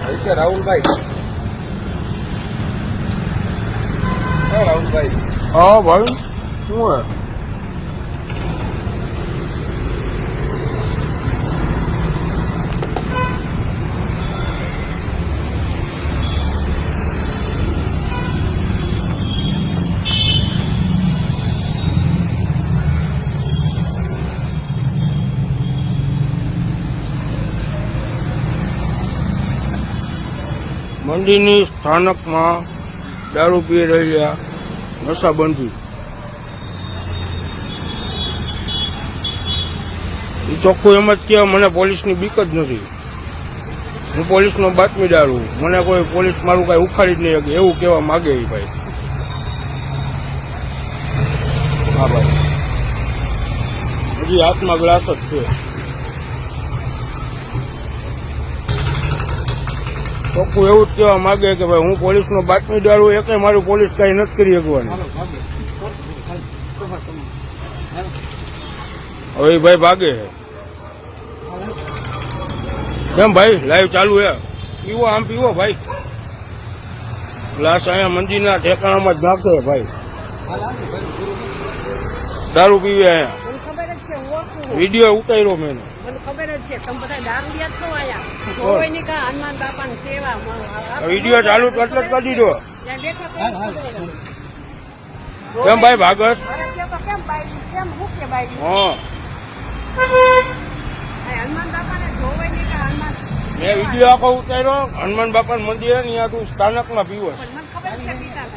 છે રાહુલભાઈ. રાહુલભાઈ હા ભાઈ શું હે? મંદિરની સ્થાનકમાં દારૂ પી રહેલા નશાબંધી. એ ચોખ્ખું એમ જ કે મને પોલીસની બીક જ નથી. હું પોલીસનો બાતમીદાર છું. મને કોઈ પોલીસ મારું કઈ ઉખાડી જ નહીં શકે એવું કહેવા માગે એ ભાઈ. હા ભાઈ હજી હાથમાં ગ્લાસ જ છે. ચોખ્ખું એવું જ કહેવા માંગે કે ભાઈ હું પોલીસનો બાતમીદાર છું. એકે મારું પોલીસ કઈ નથી કરી શકવાની. હવે ભાઈ ભાગે છે. કેમ ભાઈ લાઈવ ચાલુ હે? પીવો આમ પીવો ભાઈ. ગ્લાસ અહીંયા મંદિરના ઠેકાણામાં જ નાખે ભાઈ. દારૂ પીવે અહીંયા. વિડીયો ઉતાર્યો મેં. ખબર જ છે તમે બધા દારૂડિયા છો આયા જોવાની કા હનુમાન બાપાની સેવા વિડીયો ચાલુ એટલે જ કરી દીધો. કેમ ભાઈ ભાગત? કેમ બાઈ કેમ ભૂકે બાઈ હા હનુમાન બાપાને જોવાની કા હનુમાન મેં વિડીયો આખો ઉતાર્યો હનુમાન બાપા મંદિર ત્યાં તું સ્થાનકમાં પીવો. મને ખબર છે પિતા